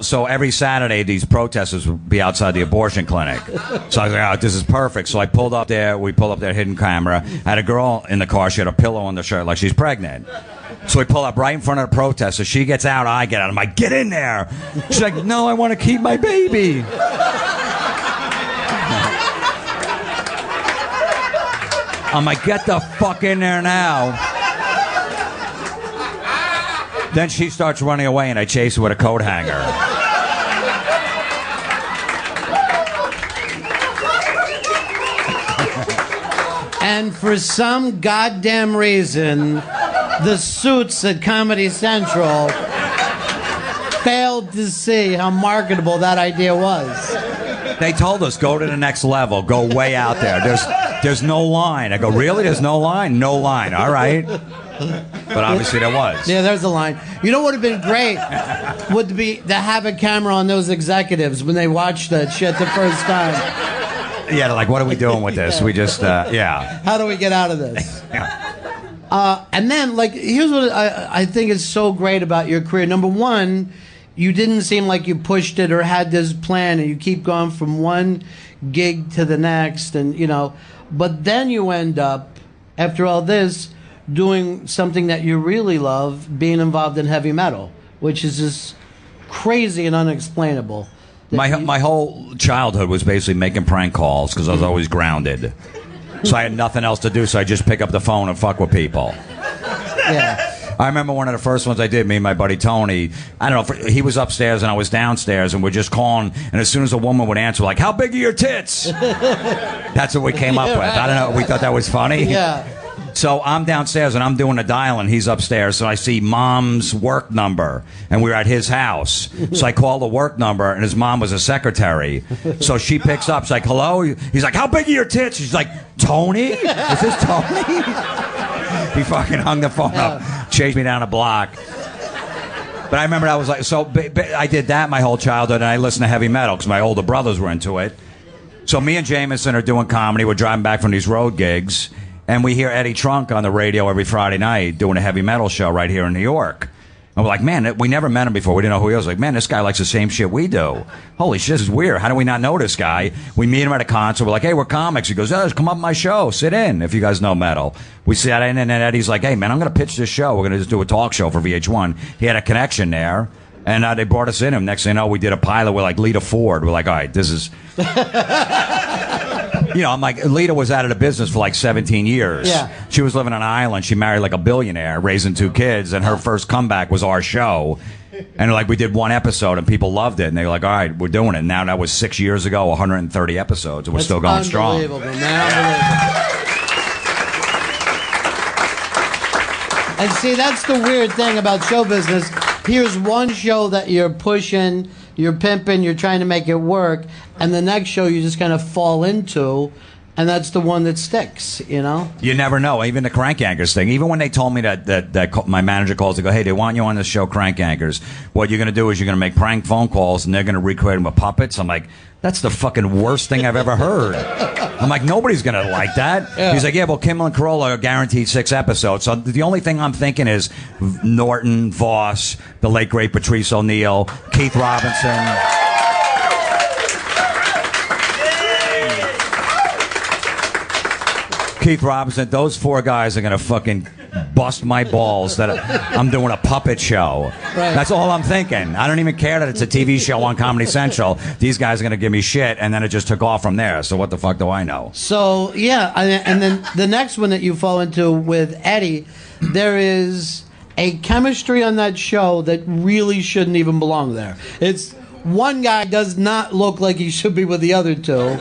so every Saturday these protesters would be outside the abortion clinic. So I was like, oh, this is perfect. So I pulled up there. We pulled up there, hidden camera. Had a girl in the car. She had a pillow on the shirt like she's pregnant. So we pull up right in front of the protester. She gets out. I get out. I'm like, get in there. She's like, no, I want to keep my baby. I'm like, get the fuck in there now. Then she starts running away, and I chase her with a coat hanger. And for some goddamn reason, the suits at Comedy Central failed to see how marketable that idea was. They told us, go to the next level, go way out there. There's no line. I go, really? There's no line? No line. All right. But obviously there was. Yeah, there's a line. You know what would have been great would be to have a camera on those executives when they watch that shit the first time. Yeah, they're like, what are we doing with this? We just, How do we get out of this? And then, here's what I think is so great about your career. Number one, you didn't seem like you pushed it or had this plan, and you keep going from one gig to the next, and but then you end up, after all this, doing something that you really love, being involved in heavy metal, which is just crazy and unexplainable. My whole childhood was basically making prank calls because I was always grounded. So I had nothing else to do, so I just pick up the phone and fuck with people. Yeah. I remember one of the first ones I did, me and my buddy Tony, I don't know, he was upstairs and I was downstairs, and we're just calling, and as soon as a woman would answer, like, how big are your tits? That's what we came up with. I don't know, we thought that was funny. Yeah. So I'm downstairs and I'm doing a dial, and he's upstairs, so I see Mom's work number, and we were at his house. So I call the work number, and his mom was a secretary. So she picks up, she's like, hello? He's like, how big are your tits? She's like, Tony? Is this Tony? He fucking hung the phone up, chased me down a block. But I remember I was like, I did that my whole childhood, and I listened to heavy metal because my older brothers were into it. So me and Jameson are doing comedy. We're driving back from these road gigs, and we hear Eddie Trunk on the radio every Friday night doing a heavy metal show right here in New York. And we're like, man, we never met him before. We didn't know who he was. Like, man, this guy likes the same shit we do. Holy shit, this is weird. How do we not know this guy? We meet him at a concert. We're like, hey, we're comics. He goes, oh, come up my show. Sit in if you guys know metal. We sat in, and then Eddie's like, hey, man, I'm going to pitch this show. We're going to just do a talk show for VH1. He had a connection there. And they brought us in. And next thing you know, we did a pilot with like Lita Ford. We're like, all right, this is... You know, I'm like, Lita was out of the business for like 17 years. Yeah. She was living on an island. She married like a billionaire, raising 2 kids, and her first comeback was our show. And like, we did 1 episode, and people loved it. And they were like, all right, we're doing it. Now that was 6 years ago, 130 episodes, and we're still going strong. Unbelievable, man. Unbelievable. And see, that's the weird thing about show business. Here's one show that you're pushing, you're pimping, you're trying to make it work, and the next show you just kind of fall into, and that's the one that sticks, you know? You never know. Even the Crank Anchors thing. Even when they told me that my manager calls to go, hey, they want you on the show, Crank Anchors. What you're going to do is you're going to make prank phone calls, and they're going to recreate them with puppets. I'm like, that's the fucking worst thing I've ever heard. I'm like, nobody's going to like that. Yeah. He's like, yeah, well, Kimmel and Carolla are guaranteed 6 episodes. So the only thing I'm thinking is Norton, Voss, the late, great Patrice O'Neill, Keith Robinson. Keith Robinson, those 4 guys are going to fucking bust my balls that I'm doing a puppet show. Right. That's all I'm thinking. I don't even care that it's a TV show on Comedy Central. These guys are going to give me shit, and then it just took off from there. So what the fuck do I know? So, yeah, and then the next one that you fall into with Eddie, there is a chemistry on that show that really shouldn't even belong there. It's one guy does not look like he should be with the other 2.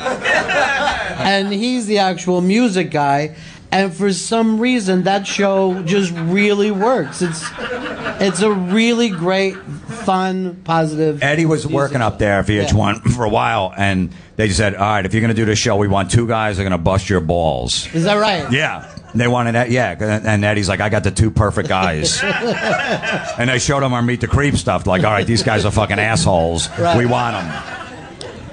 And he's the actual music guy, and for some reason that show just really works. It's a really great, fun, positive. Eddie was working up there at VH1 for a while, and they just said, all right, if you're going to do this show, we want 2 guys that are going to bust your balls. Is that right? Yeah. They wanted that, yeah. And Eddie's like, I got the 2 perfect guys. And they showed him our Meet the Creep stuff. Like, all right, these guys are fucking assholes. Right. We want them.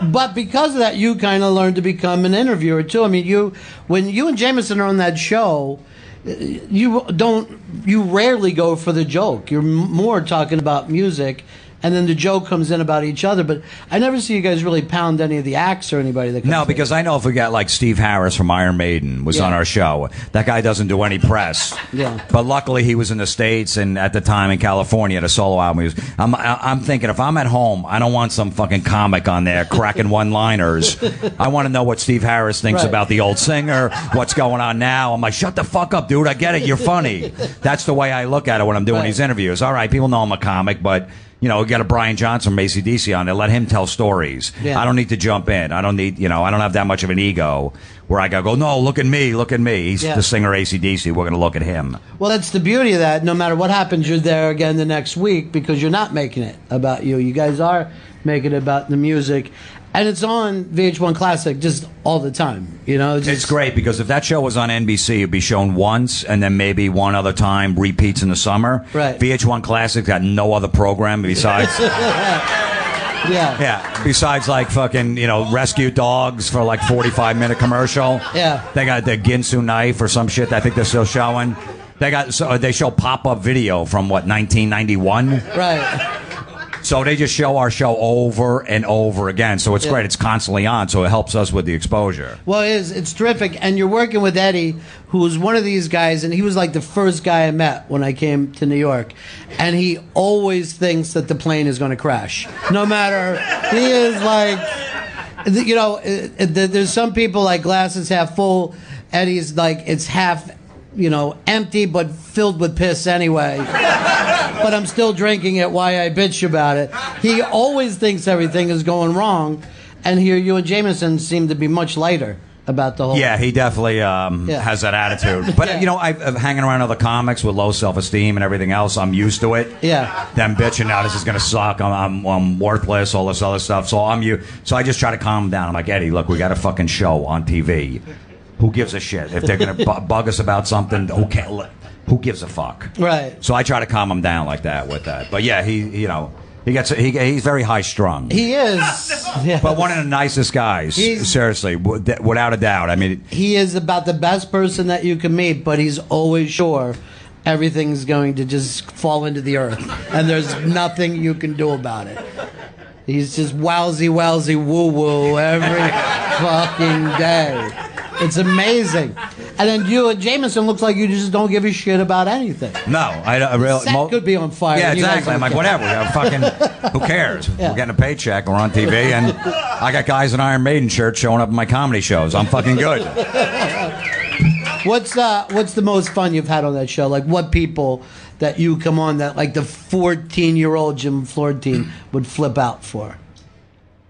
But because of that, you kind of learned to become an interviewer too. I mean, when you and Jameson are on that show, you rarely go for the joke. You're more talking about music, and then the joke comes in about each other. But I never see you guys really pound any of the acts or anybody that comes No, because I know if we got like Steve Harris from Iron Maiden was on our show, that guy doesn't do any press. Yeah. But luckily he was in the States and at the time in California at a solo album. I'm thinking if I'm at home, I don't want some fucking comic on there cracking one-liners. I want to know what Steve Harris thinks about the old singer, what's going on now. I'm like, shut the fuck up, dude. I get it. You're funny. That's the way I look at it when I'm doing these interviews. All right, people know I'm a comic, but... You know, we got a Brian Johnson from AC/DC on there. Let him tell stories. Yeah. I don't need to jump in. I don't need, I don't have that much of an ego where I gotta go, no, look at me, look at me. He's the singer AC/DC. We're going to look at him. Well, that's the beauty of that. No matter what happens, you're there again the next week because you're not making it about you. You guys are making it about the music. And it's on VH1 Classic just all the time, It's great because if that show was on NBC, it'd be shown once and then maybe one other time, repeats in the summer. Right. VH1 Classic got no other program besides... Yeah. Besides like fucking, rescue dogs for like 45-minute commercial. Yeah. They got the Ginsu knife or some shit I think they're still showing. They show pop-up video from 1991. Right. So they just show our show over and over again. So it's great. It's constantly on, so it helps us with the exposure. Well, it is. It's terrific. And you're working with Eddie, who's one of these guys, and he was like the first guy I met when I came to New York. And he always thinks that the plane is going to crash. No matter, he is like, there's some people like glasses half full. Eddie's like, it's half empty but filled with piss anyway. But I'm still drinking it. Why I bitch about it? He always thinks everything is going wrong, and here you and Jameson seem to be much lighter about the whole. Yeah, he definitely has that attitude. But I'm hanging around other comics with low self-esteem and everything else. I'm used to it. Yeah. Them bitching now. This is gonna suck. I'm worthless. All this other stuff. So So I just try to calm him down. I'm like, Eddie, look, we got a fucking show on TV. Who gives a shit? If they're going to bug us about something, who gives a fuck? Right. So I try to calm him down like that with that. But yeah, he He's very high strung. He is, yeah. But one of the nicest guys. Seriously, without a doubt. I mean, he is about the best person that you can meet, but he's always sure everything's going to just fall into the earth, and there's nothing you can do about it. He's just wowsy, woo-woo every fucking day. It's amazing. And then you and Jameson looks like you just don't give a shit about anything. No, I really. Set could be on fire. Yeah, exactly. I'm like, whatever. Who cares? Yeah. We're getting a paycheck. We're on TV, and I got guys in Iron Maiden shirts showing up in my comedy shows. I'm fucking good. What's the most fun you've had on that show? Like, what people that you come on that like the 14-year-old Jim Florentine would flip out for?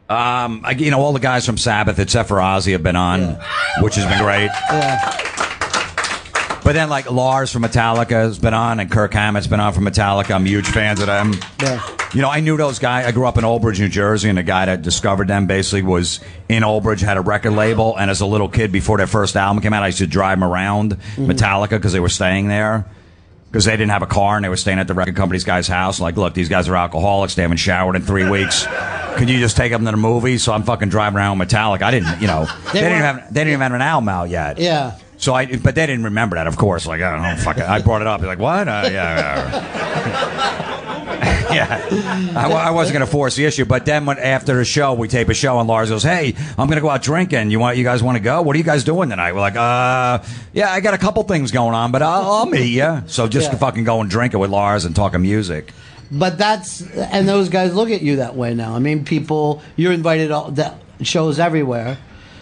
All the guys from Sabbath, except for Ozzy, have been on, which has been great. Yeah. But then, like, Lars from Metallica has been on, and Kirk Hammett's been on from Metallica. I'm huge fans of them. Yeah. I knew those guys. I grew up in Old Bridge, New Jersey, and the guy that discovered them basically was in Old Bridge, had a record label, and as a little kid, before their first album came out, I used to drive them around Metallica because they were staying there. Because they didn't have a car and they were staying at the record company's guy's house. Like, look, these guys are alcoholics. They haven't showered in 3 weeks. Can you just take them to the movies? So I'm fucking driving around with Metallica. I didn't, they didn't even have an album out yet. Yeah. So but they didn't remember that, of course. Like, I don't know, fuck it. I brought it up. He's like, what? Yeah. I wasn't going to force the issue. But then after the show, we tape a show, and Lars goes, hey, I'm going to go out drinking. You guys want to go? What are you guys doing tonight? We're like, yeah, I got a couple things going on, but I'll meet you. So just fucking go and drink it with Lars and talking music. But and those guys look at you that way now. I mean, you're invited to shows everywhere.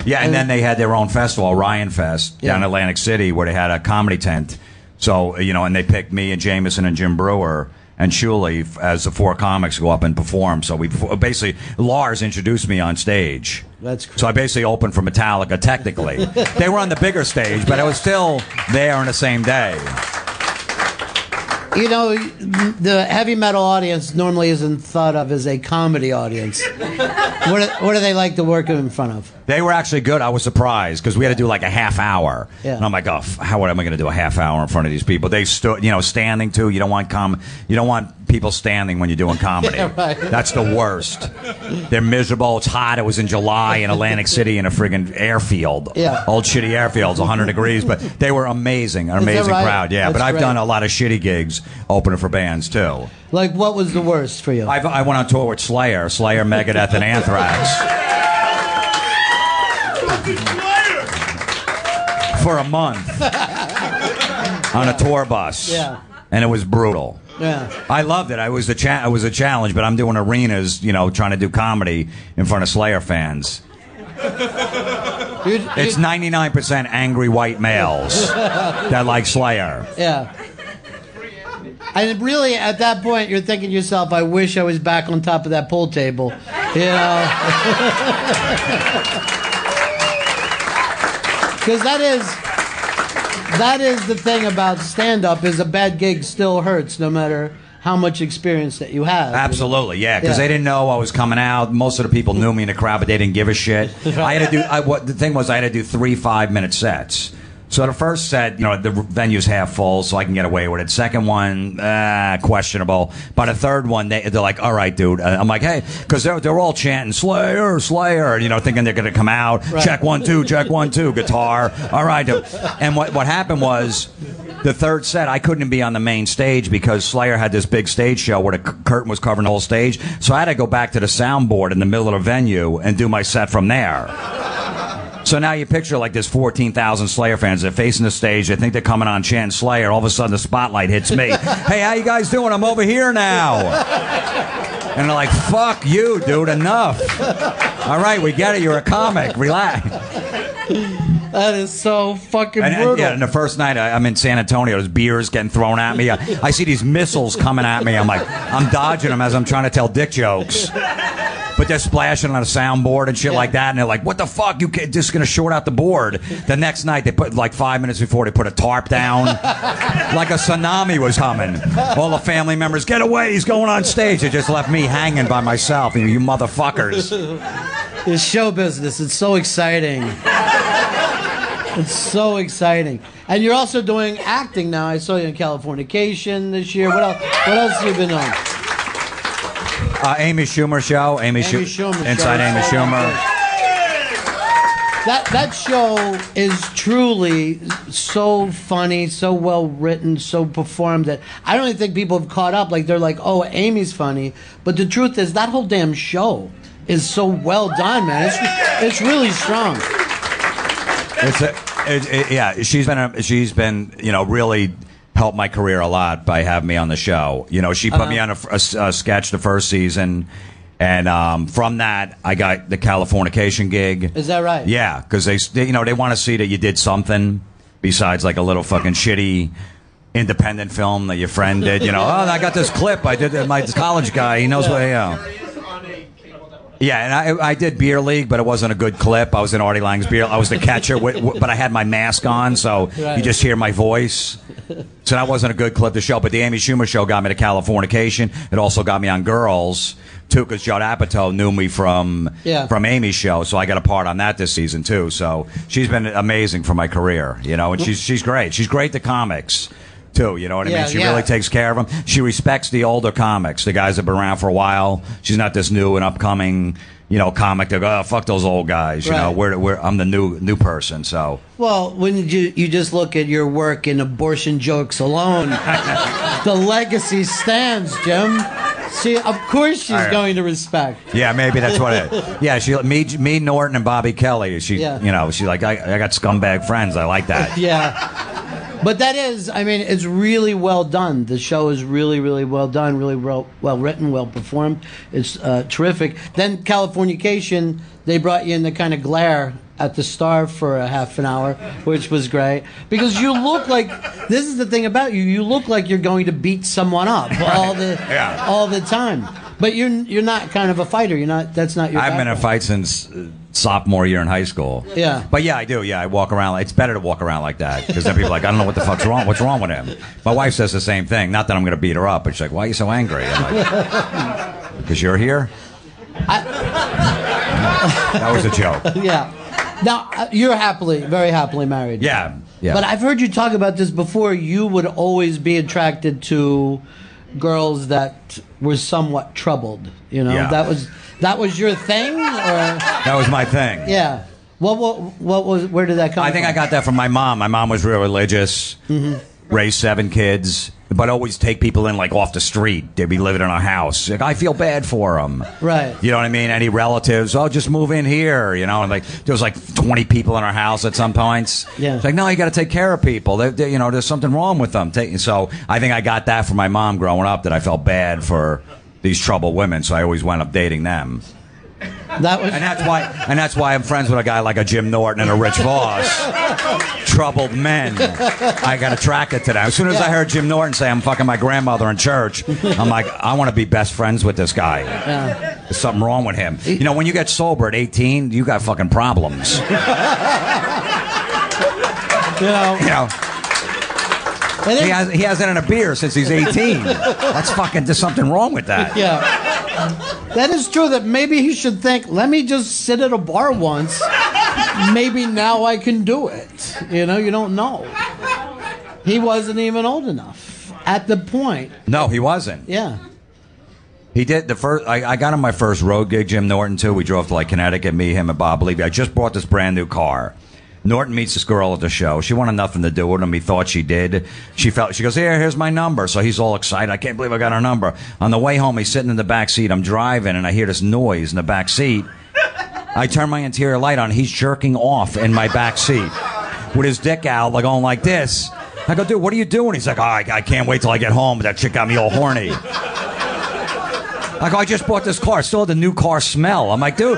Yeah, and then they had their own festival, Orion Fest, down in Atlantic City, where they had a comedy tent. So, and they picked me and Jameson and Jim Brewer and Shuley as the 4 comics to go up and perform. So Lars introduced me on stage. That's cool. So I basically opened for Metallica, technically. They were on the bigger stage, but I was still there on the same day. The heavy metal audience normally isn't thought of as a comedy audience. What do they like to work in front of? They were actually good. I was surprised because we had to do like a half hour. Yeah. And I'm like, how am I going to do a half hour in front of these people? They stood, standing too. You don't want people standing when you're doing comedy. Yeah, right. That's the worst. They're miserable. It's hot. It was in July in Atlantic City in a friggin' airfield. Yeah. Old shitty airfields, 100 degrees. But they were amazing. An amazing crowd. Yeah. That's but I've great. done a lot of shitty gigs opening for bands too. Like, what was the worst for you? I went on tour with Slayer, Megadeth, and Anthrax. For a month on a tour bus. Yeah. And it was brutal. Yeah. I loved it. It was a challenge, but I'm doing arenas, trying to do comedy in front of Slayer fans. It's 99% angry white males that like Slayer. Yeah. And really, at that point, you're thinking to yourself, I wish I was back on top of that pool table. Because that is the thing about stand-up, is a bad gig still hurts no matter how much experience that you have. Absolutely, yeah, because they didn't know I was coming out. Most of the people knew me in the crowd, but they didn't give a shit. The thing was, I had to do 3 5-minute sets. So the first set, the venue's half full, so I can get away with it. Second one, questionable. By the third one, they're like, all right, dude. I'm like, hey, because they're all chanting, Slayer, Slayer, thinking they're going to come out. Right. Check 1 2, check 1 2, guitar. All right, dude. And what happened was, the third set, I couldn't be on the main stage because Slayer had this big stage show where the curtain was covering the whole stage. So I had to go back to the soundboard in the middle of the venue and do my set from there. So now you picture like there's 14,000 Slayer fans. They're facing the stage. They think they're coming on chanting Slayer. All of a sudden the spotlight hits me. Hey, how you guys doing? I'm over here now. And they're like, fuck you, dude. Enough. All right, we get it. You're a comic. Relax. That is so fucking brutal. And the first night I'm in San Antonio, there's beers getting thrown at me. I see these missiles coming at me. I'm like, I'm dodging them as I'm trying to tell dick jokes. But they're splashing on a soundboard and shit like that, and they're like, what the fuck? You can't, just going to short out the board. The next night, they put, like 5 minutes before, they put a tarp down. Like a tsunami was humming. All the family members, get away, he's going on stage. They just left me hanging by myself. You motherfuckers. It's show business. It's so exciting. It's so exciting. And you're also doing acting now. I saw you in Californication this year. What else have you been on? Amy Schumer show. Amy Schumer. Inside Amy Schumer. That show is truly so funny, so well written, so performed that I don't even think people have caught up. Like they're like, "Oh, Amy's funny," but the truth is that whole damn show is so well done, man. It's really strong. She's been really helped my career a lot by having me on the show. She put me on a sketch the first season. And from that, I got the Californication gig. Is that right? Yeah, because they want to see that you did something besides like a little fucking shitty independent film that your friend did. Oh, I got this clip. I did my college guy. He knows what. Yeah, and I did Beer League, but it wasn't a good clip. I was in Artie Lang's Beer. I was the catcher, but I had my mask on, so you just hear my voice. So that wasn't a good clip to show. But the Amy Schumer show got me to Californication. It also got me on Girls, too, because Judd Apatow knew me from Amy's show, so I got a part on that this season, too. So she's been amazing for my career, and she's great. She's great to comics. Too, you know what I mean? She really takes care of them. She respects the older comics, the guys that have been around for a while. She's not this new and upcoming, comic that go, oh, fuck those old guys. Right. I'm the new person. So when you just look at your work in abortion jokes alone, the legacy stands, Jim. See, of course she's going to respect. Yeah, maybe that's what it is. Yeah, me, Norton, and Bobby Kelly. She's like, I got scumbag friends. I like that. Yeah. But that is, it's really well done. The show is really, really well done, really well written, well performed. It's terrific. Then Californication, they brought you in the kind of glare at the Star for a half an hour, which was great. Because you look like, this is the thing about you, you look like you're going to beat someone up all the time. But you're not kind of a fighter. That's not your I've been in a fight since sophomore year in high school. Yeah. But yeah, I do. Yeah, I walk around. It's better to walk around like that because then people are like, I don't know what the fuck's wrong. What's wrong with him? My wife says the same thing. Not that I'm going to beat her up, but she's like, why are you so angry? I'm like, because you're here? That was a joke. Yeah. Now, you're very happily married. Yeah. Yeah. But I've heard you talk about this before. You would always be attracted to girls that were somewhat troubled. Yeah. That was your thing, or that was my thing. Yeah. What was? Where did that come from? I think I got that from my mom. My mom was real religious. Mm-hmm. Raised 7 kids, but always take people in like off the street. They'd be living in a house. Like, I feel bad for them. Right. You know what I mean? Any relatives? Oh, just move in here. And like there was like 20 people in our house at some points. Yeah. It's like, no, you got to take care of people. There's something wrong with them. So I think I got that from my mom growing up, that I felt bad for these troubled women. So I always wound up dating them. And that's why I'm friends with a guy like a Jim Norton and a Rich Voss. Troubled men. I got attracted to them. As soon as I heard Jim Norton say I'm fucking my grandmother in church, I'm like, I want to be best friends with this guy. Yeah. There's something wrong with him. When you get sober at 18, you got fucking problems. He hasn't had a beer since he's 18. There's something wrong with that. Yeah. That is true, that maybe he should think, let me just sit at a bar once. Maybe now I can do it. You don't know. He wasn't even old enough at the point. No, he wasn't. Yeah. He did the first. I got him my first road gig, Jim Norton, too. We drove to like Connecticut, me, him, and Bob Levy. I just bought this brand new car. Norton meets this girl at the show. She wanted nothing to do with him. He thought she did. She goes, here's my number. So he's all excited. I can't believe I got her number. On the way home, he's sitting in the back seat. I'm driving, and I hear this noise in the back seat. I turn my interior light on. He's jerking off in my back seat with his dick out, like going like this. I go, dude, what are you doing? He's like, I can't wait till I get home. That chick got me all horny. I go, I just bought this car. I still had the new car smell. I'm like, dude,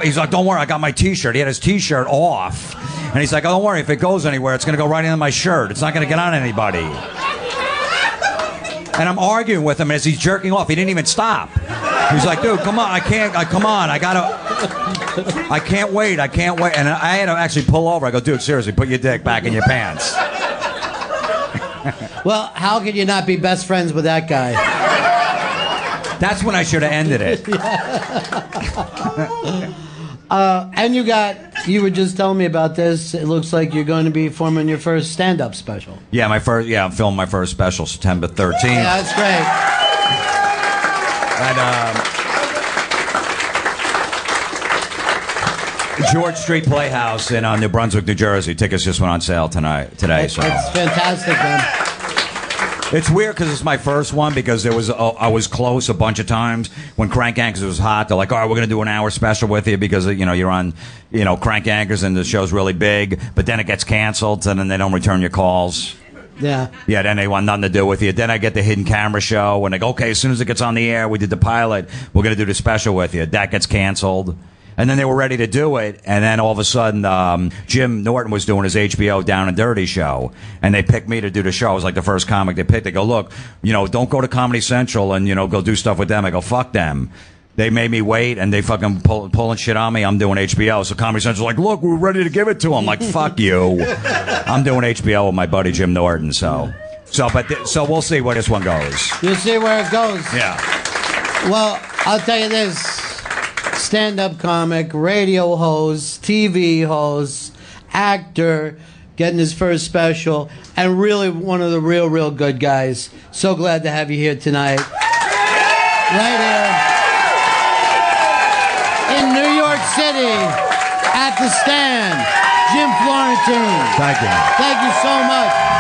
he's like, don't worry, I got my T-shirt. He had his T-shirt off. And he's like, oh, don't worry, if it goes anywhere, it's going to go right into my shirt. It's not going to get on anybody. And I'm arguing with him as he's jerking off. He didn't even stop. He's like, dude, come on, I can't wait. And I had to actually pull over. I go, dude, seriously, put your dick back in your pants. Well, how could you not be best friends with that guy? That's when I should have ended it. And you were just telling me about this. It looks like you're going to be forming your first stand-up special. Yeah, I'm filming my first special September 13th. Yeah, that's great. George Street Playhouse in New Brunswick, New Jersey. Tickets just went on sale today. So It's fantastic, man. it's weird because it's my first one because there was I was close a bunch of times when Crank Anchors was hot. They're like, all right, we're gonna do an hour special with you because you're on Crank Anchors and the show's really big, but then it gets canceled and then they don't return your calls. Yeah. Yeah, then they want nothing to do with you. Then I get the hidden camera show and they go, okay, as soon as it gets on the air, we did the pilot, we're gonna do the special with you. That gets canceled. And then they were ready to do it, and then all of a sudden, Jim Norton was doing his HBO Down and Dirty show, and they picked me to do the show. I was like the first comic they picked. They go, look, don't go to Comedy Central and, go do stuff with them. I go, fuck them. They made me wait, and they fucking pulling shit on me. I'm doing HBO. So Comedy Central's like, look, we're ready to give it to them. I'm like, fuck you. I'm doing HBO with my buddy Jim Norton, so we'll see where this one goes. You'll see where it goes. Yeah. Well, I'll tell you this. Stand-up comic, radio host, TV host, actor, getting his first special, and really one of the real good guys. So glad to have you here tonight. Right here in New York City at the Stand, Jim Florentine. Thank you. Thank you so much.